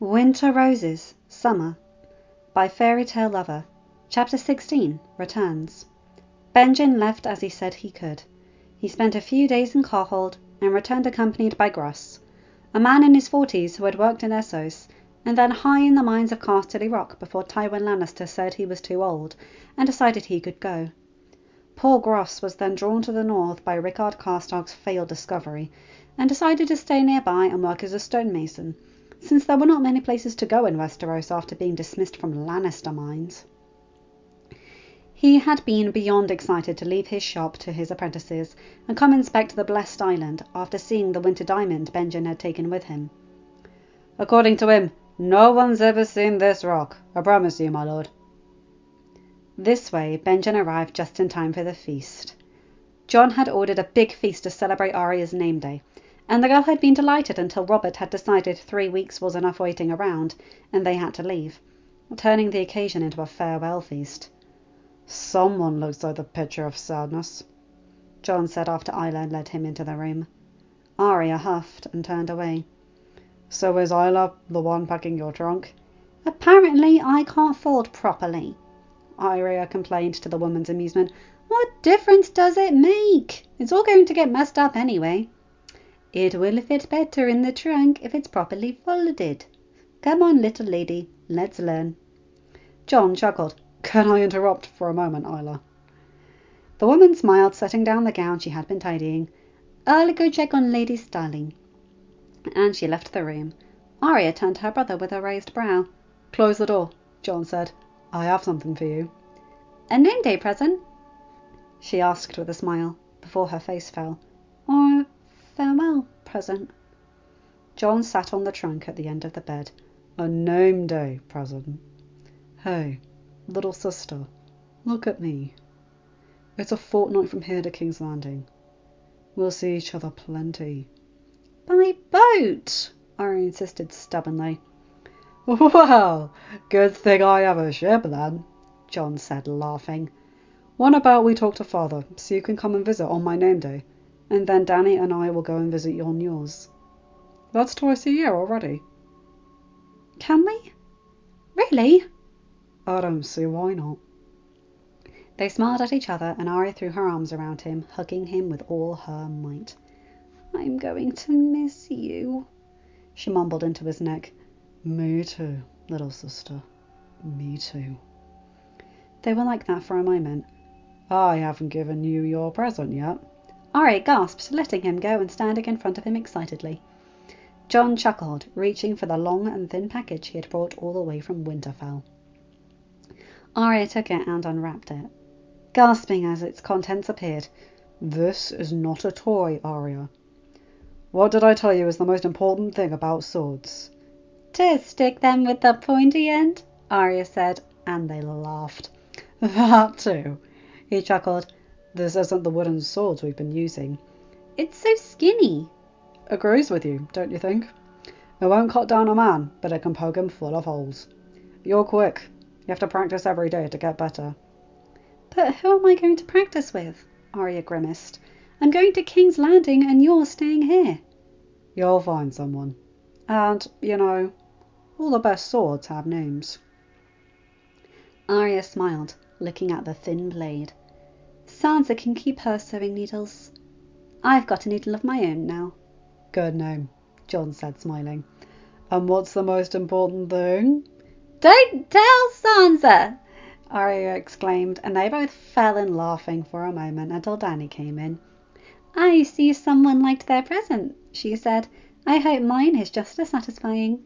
Winter Roses, Summer, by Fairytalelovr, Chapter 16, Returns. Benjen left as he said he could. He spent a few days in Carhold and returned accompanied by Gross, a man in his 40s who had worked in Essos and then high in the mines of RileyRoxx before Tywin Lannister said he was too old and decided he could go. Poor Gross was then drawn to the north by Rickard Karstag's failed discovery and decided to stay nearby and work as a stonemason, since there were not many places to go in Westeros after being dismissed from Lannister mines. He had been beyond excited to leave his shop to his apprentices and come inspect the Blessed Island after seeing the winter diamond Benjen had taken with him. According to him, no one's ever seen this rock, I promise you, my lord. This way, Benjen arrived just in time for the feast. Jon had ordered a big feast to celebrate Arya's name day, and the girl had been delighted until Robert had decided 3 weeks was enough waiting around, and they had to leave, turning the occasion into a farewell feast. Someone looks like the picture of sadness, Jon said after Isla led him into the room. Arya huffed and turned away. So is Isla the one packing your trunk? Apparently I can't fold properly, Arya complained to the woman's amusement. What difference does it make? It's all going to get messed up anyway. It will fit better in the trunk if it's properly folded. Come on, little lady, let's learn. Jon chuckled. Can I interrupt for a moment, Isla? The woman smiled, setting down the gown she had been tidying. I'll go check on Lady Starling. And she left the room. Arya turned to her brother with a raised brow. Close the door, Jon said. I have something for you. A name day present? She asked with a smile, before her face fell. Or a farewell present? Jon sat on the trunk at the end of the bed. A name day present. Hey, little sister, look at me. It's a fortnight from here to King's Landing. We'll see each other plenty. By boat, Arya insisted stubbornly. Well, good thing I have a ship then, Jon said, laughing. What about we talk to father, so you can come and visit on my name day, and then Danny and I will go and visit you on yours. That's twice a year already. Can we? Really? I don't see why not. They smiled at each other, and Arya threw her arms around him, hugging him with all her might. I'm going to miss you, she mumbled into his neck. Me too, little sister. Me too. They were like that for a moment. I haven't given you your present yet. Arya gasped, letting him go and standing in front of him excitedly. Jon chuckled, reaching for the long and thin package he had brought all the way from Winterfell. Arya took it and unwrapped it, gasping as its contents appeared. This is not a toy, Arya. What did I tell you is the most important thing about swords? To stick them with the pointy end, Arya said, and they laughed. That too, he chuckled. This isn't the wooden swords we've been using. It's so skinny. Agrees with you, don't you think? It won't cut down a man, but it can poke him full of holes. You're quick. You have to practice every day to get better. But who am I going to practice with? Arya grimaced. I'm going to King's Landing and you're staying here. You'll find someone. And, you know, all the best swords have names. Arya smiled, looking at the thin blade. Sansa can keep her sewing needles. I've got a needle of my own now. Good name, Jon said, smiling. And what's the most important thing? Don't tell Sansa! Arya exclaimed, and they both fell in laughing for a moment until Danny came in. I see someone liked their present, she said. I hope mine is just as satisfying.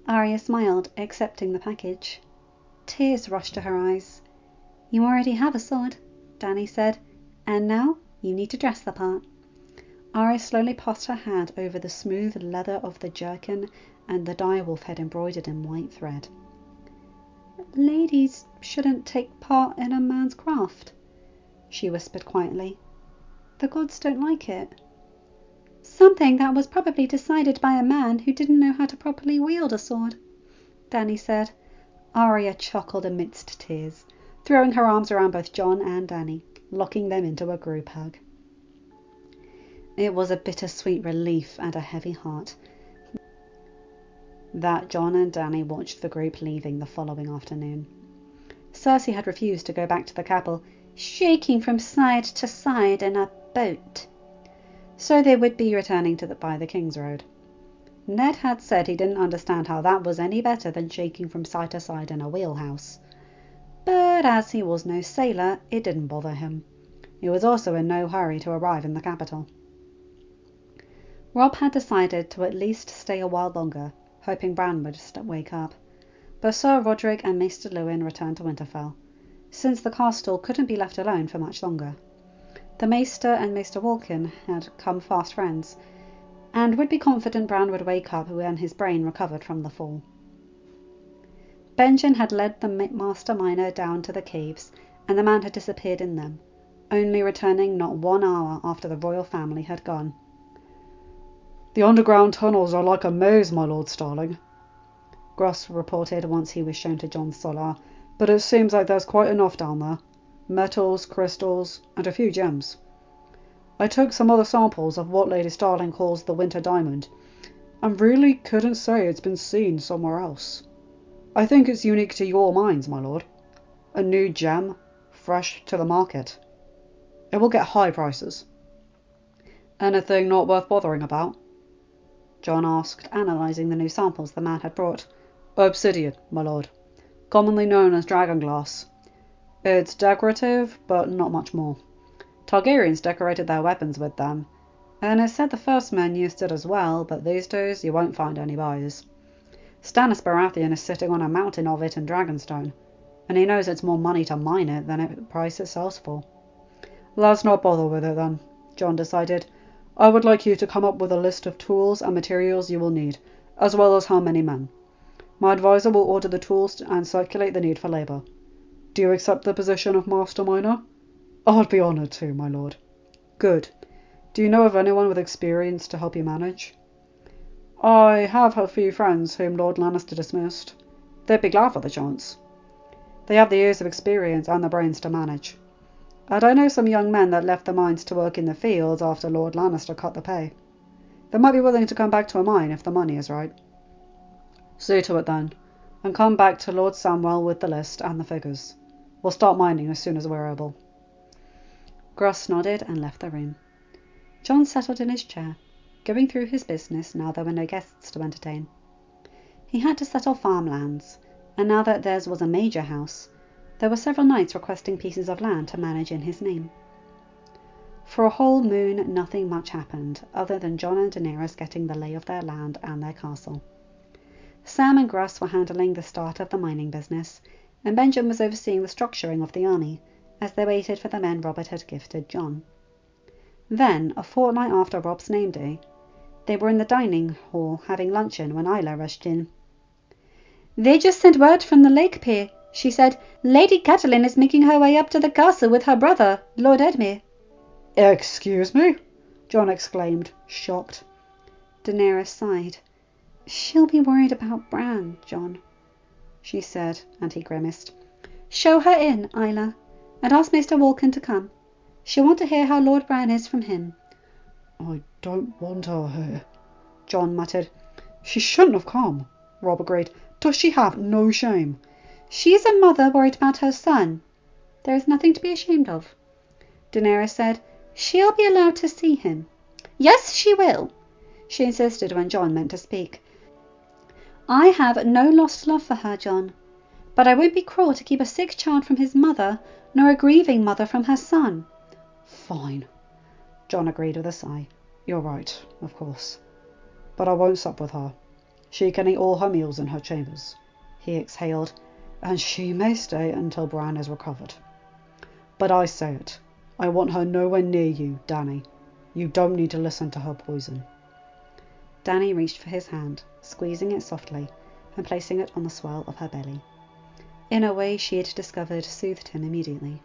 Arya smiled, accepting the package. Tears rushed to her eyes. You already have a sword, Danny said, and now you need to dress the part. Arya slowly passed her hand over the smooth leather of the jerkin and the direwolf had embroidered in white thread. Ladies shouldn't take part in a man's craft, she whispered quietly. The gods don't like it. Something that was probably decided by a man who didn't know how to properly wield a sword, Danny said. Arya chuckled amidst tears, throwing her arms around both Jon and Danny, locking them into a group hug. It was a bittersweet relief and a heavy heart. that Jon and Dany watched the group leaving the following afternoon. Cersei had refused to go back to the castle, shaking from side to side in a boat. So they would be returning by the King's Road. Ned had said he didn't understand how that was any better than shaking from side to side in a wheelhouse. But as he was no sailor, it didn't bother him. He was also in no hurry to arrive in the capital. Robb had decided to at least stay a while longer, hoping Bran would wake up. But Sir Roderick and Maester Luwin returned to Winterfell, since the castle couldn't be left alone for much longer. The Maester and Maester Walken had come fast friends, and would be confident Bran would wake up when his brain recovered from the fall. Benjen had led the Master Miner down to the caves, and the man had disappeared in them, only returning not 1 hour after the royal family had gone. "The underground tunnels are like a maze, my Lord Starling," Gross reported once he was shown to Jon Solar, "but it seems like there's quite enough down there. Metals, crystals, and a few gems. I took some other samples of what Lady Starling calls the Winter Diamond, and really couldn't say it's been seen somewhere else. I think it's unique to your mines, my lord. A new gem, fresh to the market. It will get high prices." "Anything not worth bothering about?" Jon asked, analysing the new samples the man had brought. "Obsidian, my lord, commonly known as dragonglass. It's decorative, but not much more. Targaryens decorated their weapons with them, and it's said the first men used it as well, but these days you won't find any buyers. Stannis Baratheon is sitting on a mountain of it in Dragonstone, and he knows it's more money to mine it than the price it sells for." "Let's not bother with it then," Jon decided. "I would like you to come up with a list of tools and materials you will need, as well as how many men. My advisor will order the tools and circulate the need for labour. Do you accept the position of Master Miner?" "I'd be honoured to, my lord." "Good. Do you know of anyone with experience to help you manage?" "I have a few friends whom Lord Lannister dismissed. They'd be glad for the chance. They have the years of experience and the brains to manage. And I know some young men that left the mines to work in the fields after Lord Lannister cut the pay. They might be willing to come back to a mine if the money is right." "See to it then, and come back to Lord Samwell with the list and the figures. We'll start mining as soon as we're able." Gross nodded and left the room. Jon settled in his chair, going through his business now there were no guests to entertain. He had to settle farmlands, and now that theirs was a major house, there were several knights requesting pieces of land to manage in his name. For a whole moon nothing much happened, other than Jon and Daenerys getting the lay of their land and their castle. Sam and Gruss were handling the start of the mining business, and Benjen was overseeing the structuring of the army, as they waited for the men Robert had gifted Jon. Then, a fortnight after Robb's name day, they were in the dining hall having luncheon when Isla rushed in. "They just sent word from the lake pier," she said. "Lady Catelyn is making her way up to the castle with her brother, Lord Edmure." "Excuse me?" Jon exclaimed, shocked. Daenerys sighed. "She'll be worried about Bran, Jon," she said, and he grimaced. "Show her in, Isla, and ask Maester Walken to come. She'll want to hear how Lord Bran is from him." "I don't want her here," Jon muttered. "She shouldn't have come," Robb agreed. "Does she have no shame?" "She's a mother worried about her son. There is nothing to be ashamed of," Daenerys said. "She'll be allowed to see him." "Yes, she will," she insisted when Jon meant to speak. "I have no lost love for her, Jon, but I won't be cruel to keep a sick child from his mother, nor a grieving mother from her son." "Fine," Jon agreed with a sigh. "You're right, of course. But I won't sup with her. She can eat all her meals in her chambers," he exhaled, "and she may stay until Bran is recovered. But I say it, I want her nowhere near you, Dany. You don't need to listen to her poison." Dany reached for his hand, squeezing it softly and placing it on the swell of her belly. In a way she had discovered soothed him immediately.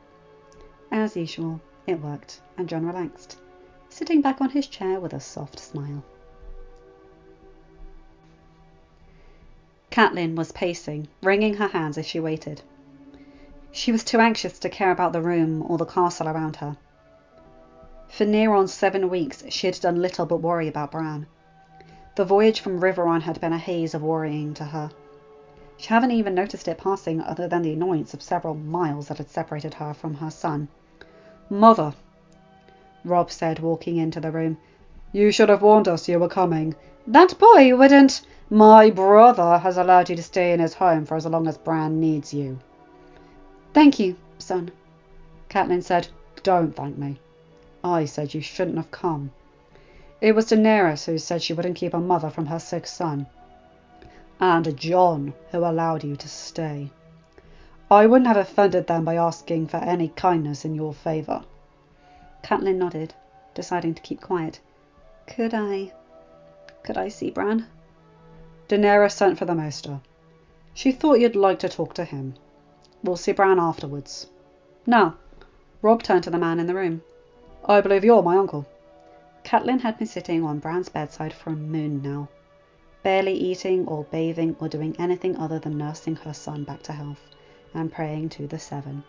As usual, it worked, and Jon relaxed, sitting back on his chair with a soft smile. Catelyn was pacing, wringing her hands as she waited. She was too anxious to care about the room or the castle around her. For near on 7 weeks she had done little but worry about Bran. The voyage from Riverrun had been a haze of worrying to her. She hadn't even noticed it passing other than the annoyance of several miles that had separated her from her son. Mother, Robb said, walking into the room. You should have warned us you were coming. That boy wouldn't. My brother has allowed you to stay in his home for as long as Bran needs you. Thank you, son, Catelyn said. Don't thank me. I said you shouldn't have come. It was Daenerys who said she wouldn't keep her mother from her sick son. And Jon who allowed you to stay. I wouldn't have offended them by asking for any kindness in your favour. Catelyn nodded, deciding to keep quiet. Could I see Bran? Daenerys sent for the Maester. She thought you'd like to talk to him. We'll see Bran afterwards. No. Robb turned to the man in the room. I believe you're my uncle. Catelyn had been sitting on Bran's bedside for a moon now, barely eating or bathing or doing anything other than nursing her son back to health and praying to the Seven.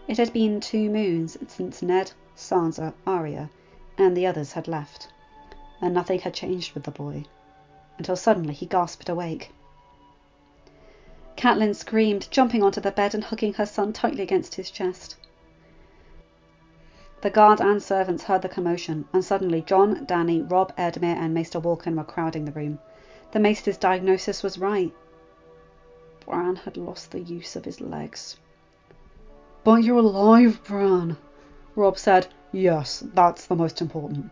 It had been 2 moons since Ned, Sansa, Arya, and the others had left, and nothing had changed with the boy, until suddenly he gasped awake. Catelyn screamed, jumping onto the bed and hugging her son tightly against his chest. The guards and servants heard the commotion, and suddenly Jon, Dany, Robb, Edmure, and Maester Walken were crowding the room. The Maester's diagnosis was right. Bran had lost the use of his legs. But you're alive, Bran, Robb said. Yes, that's the most important.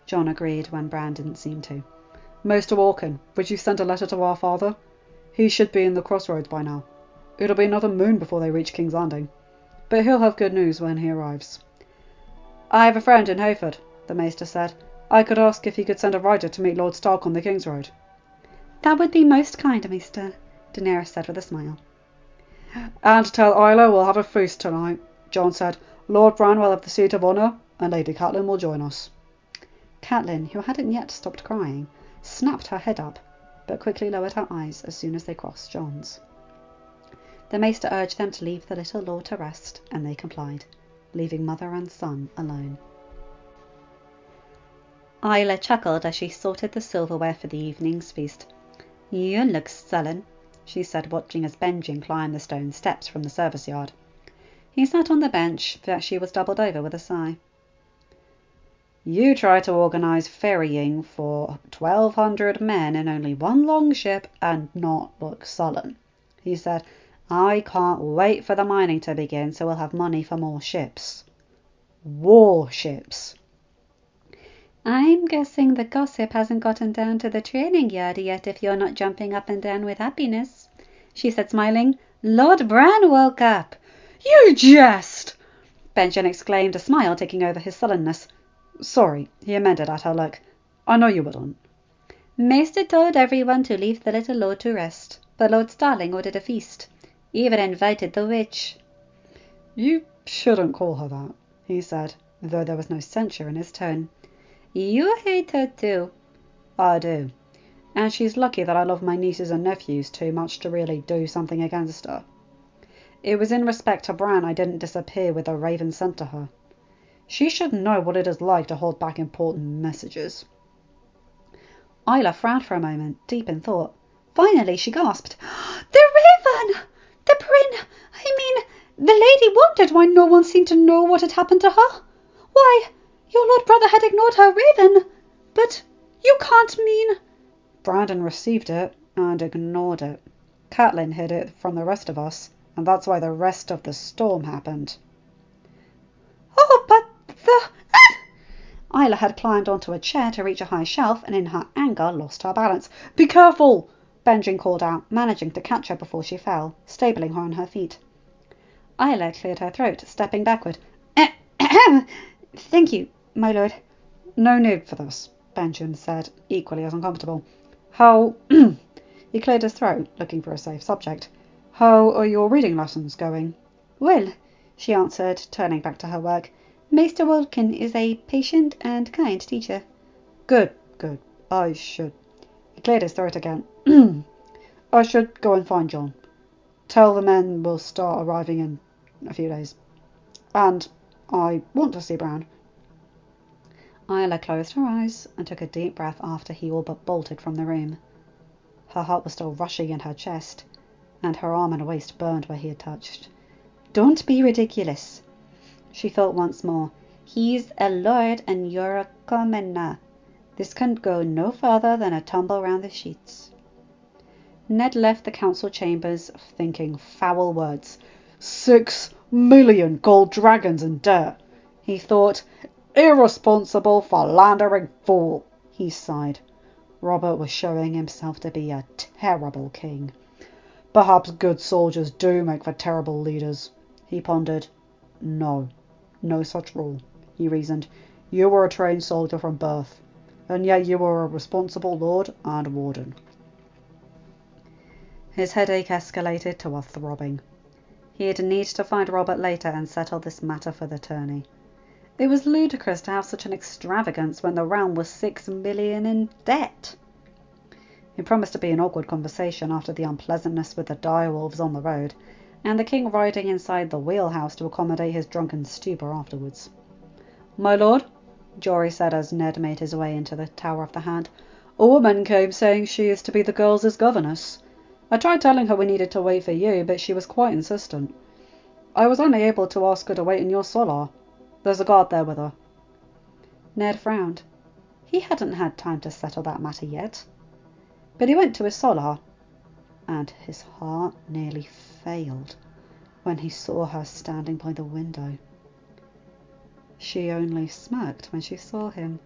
Jon agreed when Bran didn't seem to. Maester Walken, would you send a letter to our father? He should be in the crossroads by now. It'll be another moon before they reach King's Landing, but he'll have good news when he arrives. I have a friend in Hayford, the Maester said. I could ask if he could send a rider to meet Lord Stark on the King's Road. That would be most kind, Maester, Daenerys said with a smile. And tell Isla we'll have a feast tonight, Jon said. Lord Bran will have the seat of honour, and Lady Catelyn will join us. Catelyn, who hadn't yet stopped crying, snapped her head up, but quickly lowered her eyes as soon as they crossed Jon's. The Maester urged them to leave the little lord to rest, and they complied, leaving mother and son alone. Isla chuckled as she sorted the silverware for the evening's feast. You look sullen, she said, watching as Benjen climbed the stone steps from the service yard. He sat on the bench that she was doubled over with a sigh. You try to organise ferrying for 1,200 men in only one longship and not look sullen, he said. I can't wait for the mining to begin so we'll have money for more ships. Warships. I'm guessing the gossip hasn't gotten down to the training yard yet if you're not jumping up and down with happiness, she said, smiling. Lord Bran woke up. You jest! Benjen exclaimed, a smile taking over his sullenness. Sorry, he amended at her look. I know you wouldn't. Maester told everyone to leave the little lord to rest, but Lord Starling ordered a feast. Even invited the witch. You shouldn't call her that, he said, though there was no censure in his tone. You hate her too. I do. And she's lucky that I love my nieces and nephews too much to really do something against her. It was in respect to Bran I didn't disappear with the raven sent to her. She should know what it is like to hold back important messages. Isla frowned for a moment, deep in thought. Finally she gasped. The raven! The the lady wondered why no one seemed to know what had happened to her. Why, your lord brother had ignored her raven. But you can't mean... Brandon received it and ignored it. Catelyn hid it from the rest of us, and that's why the rest of the storm happened. Oh, but the... Isla had climbed onto a chair to reach a high shelf and in her anger lost her balance. Be careful! Benjen called out, managing to catch her before she fell, stabling her on her feet. Isla cleared her throat, stepping backward. Thank you, my lord. No need for this, Benjen said, equally as uncomfortable. How... He cleared his throat, looking for a safe subject. How are your reading lessons going? Well, she answered, turning back to her work. Maester Walken is a patient and kind teacher. Good. I should... He cleared his throat again. I should go and find Jon. Tell the men we'll start arriving in a few days. And I want to see Bran. Isla closed her eyes and took a deep breath after he all but bolted from the room. Her heart was still rushing in her chest, and her arm and waist burned where he had touched. "Don't be ridiculous," she thought once more. "He's a lord and you're a commoner. This can go no further than a tumble round the sheets." Ned left the council chambers thinking foul words. 6 million gold dragons in debt, he thought. Irresponsible, philandering fool, he sighed. Robert was showing himself to be a terrible king. Perhaps good soldiers do make for terrible leaders, he pondered. No such rule, he reasoned. You were a trained soldier from birth, and yet you were a responsible lord and warden. His headache escalated to a throbbing. He'd need to find Robert later and settle this matter for the tourney. It was ludicrous to have such an extravagance when the realm was 6 million in debt. It promised to be an awkward conversation after the unpleasantness with the direwolves on the road, and the king riding inside the wheelhouse to accommodate his drunken stupor afterwards. "My lord," Jory said as Ned made his way into the Tower of the Hand, "a woman came saying she is to be the girls' governess. I tried telling her we needed to wait for you, but she was quite insistent. I was only able to ask her to wait in your solar. There's a guard there with her." Ned frowned. He hadn't had time to settle that matter yet. But he went to his solar, and his heart nearly failed when he saw her standing by the window. She only smirked when she saw him.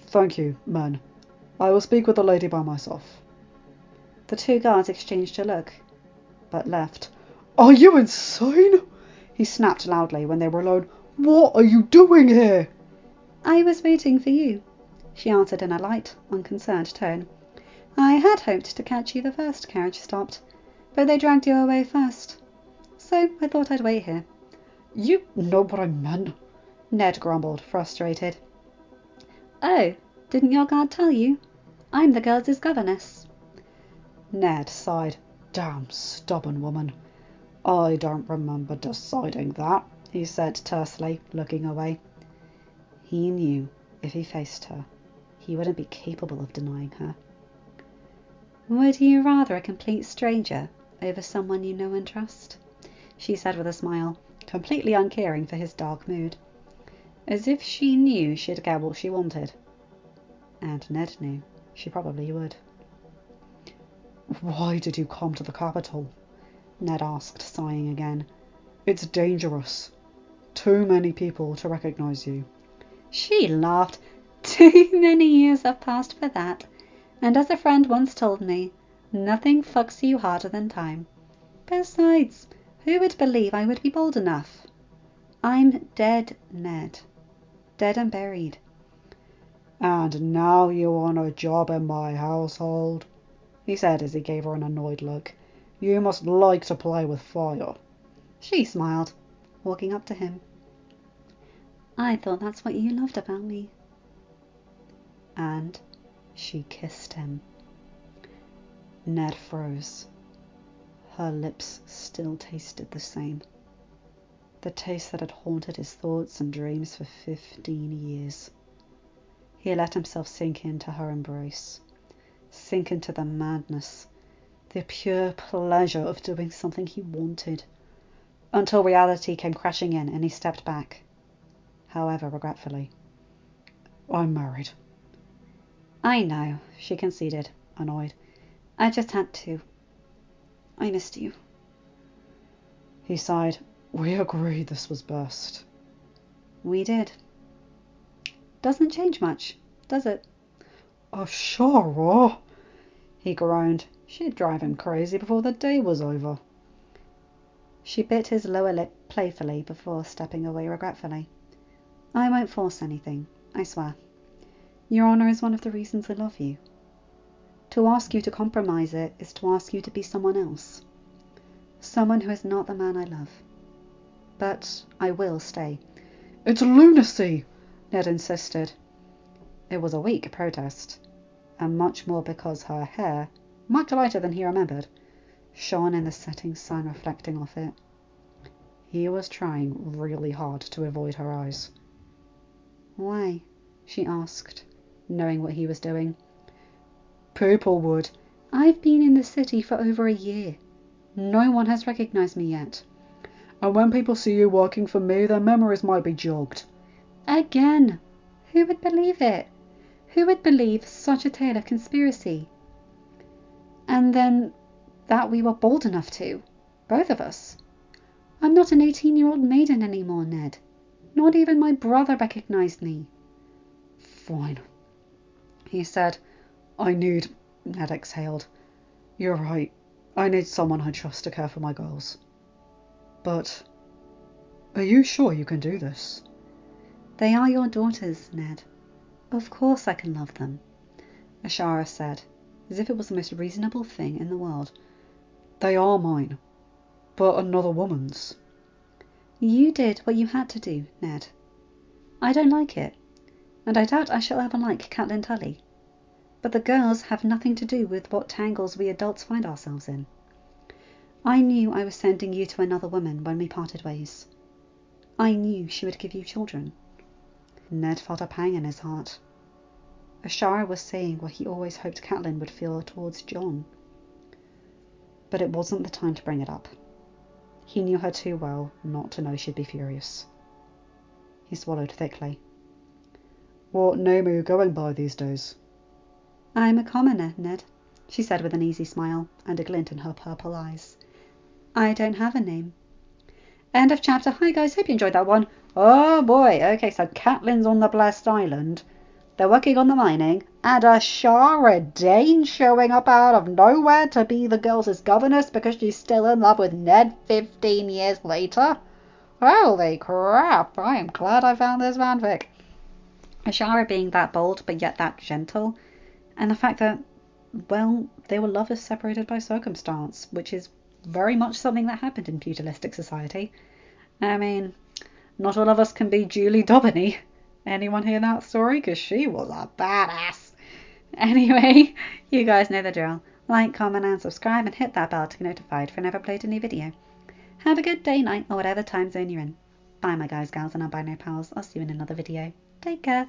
"Thank you, men. I will speak with the lady by myself." The two guards exchanged a look, but left. "Are you insane?" he snapped loudly when they were alone. "What are you doing here?" "I was waiting for you," she answered in a light, unconcerned tone. "I had hoped to catch you the first carriage stopped, but they dragged you away first. So I thought I'd wait here." "You know what I meant," Ned grumbled, frustrated. "Oh, didn't your guard tell you? I'm the girls' governess." Ned sighed. "Damn stubborn woman. I don't remember deciding that," he said tersely, looking away. He knew if he faced her, he wouldn't be capable of denying her. "Would you rather a complete stranger over someone you know and trust?" she said with a smile, completely uncaring for his dark mood. As if she knew she'd get what she wanted. And Ned knew she probably would. "Why did you come to the capital?" Ned asked, sighing again. "It's dangerous. Too many people to recognize you." She laughed. "Too many years have passed for that. And as a friend once told me, nothing fucks you harder than time. Besides, who would believe I would be bold enough? I'm dead, Ned. Dead and buried." "And now you want a job in my household?" he said as he gave her an annoyed look. "You must like to play with fire." She smiled, walking up to him. "I thought that's what you loved about me." And she kissed him. Ned froze. Her lips still tasted the same. The taste that had haunted his thoughts and dreams for 15 years. He let himself sink into her embrace, sink into the madness, the pure pleasure of doing something he wanted, until reality came crashing in and he stepped back, however regretfully. "I'm married." "I know," she conceded, annoyed. "I just had to. I missed you." He sighed. "We agreed this was best." "We did. Doesn't change much, does it?" "Ashara!" he groaned. She'd drive him crazy before the day was over. She bit his lower lip playfully before stepping away regretfully. "I won't force anything, I swear. Your honor is one of the reasons I love you. To ask you to compromise it is to ask you to be someone else. Someone who is not the man I love. But I will stay." "It's lunacy," Ned insisted. It was a weak protest, and much more because her hair, much lighter than he remembered, shone in the setting sun reflecting off it. He was trying really hard to avoid her eyes. "Why?" she asked, knowing what he was doing. People would. I've been in the city for over a year. No one has recognized me yet. And when people see you working for me, their memories might be jogged. Again! Who would believe it? Who would believe such a tale of conspiracy? And then that we were bold enough to, both of us. I'm not an 18-year-old maiden anymore, Ned. Not even my brother recognized me. Fine, he said. Ned exhaled. You're right. I need someone I trust to care for my girls. But are you sure you can do this? They are your daughters, Ned. Of course I can love them, Ashara said, as if it was the most reasonable thing in the world. They are mine, but another woman's. You did what you had to do, Ned. I don't like it, and I doubt I shall ever like Catelyn Tully. But the girls have nothing to do with what tangles we adults find ourselves in. I knew I was sending you to another woman when we parted ways. I knew she would give you children. Ned felt a pang in his heart. Ashara was saying what he always hoped Catelyn would feel towards Jon. But it wasn't the time to bring it up. He knew her too well not to know she'd be furious. He swallowed thickly. What name are you going by these days? I'm a commoner, Ned, she said with an easy smile and a glint in her purple eyes. I don't have a name. End of chapter. Hi guys, hope you enjoyed that one. Oh boy, okay, so Catelyn's on the Blessed Island. They're working on the mining, and Ashara Dane showing up out of nowhere to be the girls' governess because she's still in love with Ned 15 years later. Holy crap, I am glad I found this fanfic. Ashara being that bold but yet that gentle, and the fact that, well, they were lovers separated by circumstance, which is very much something that happened in feudalistic society. I mean, not all of us can be Julie Daubeny. Anyone hear that story? Because she was a badass. Anyway, you guys know the drill. Like, comment and subscribe and hit that bell to be notified whenever I upload a new video. Have a good day, night, or whatever time zone you're in. Bye my guys, gals and albino pals. I'll see you in another video. Take care.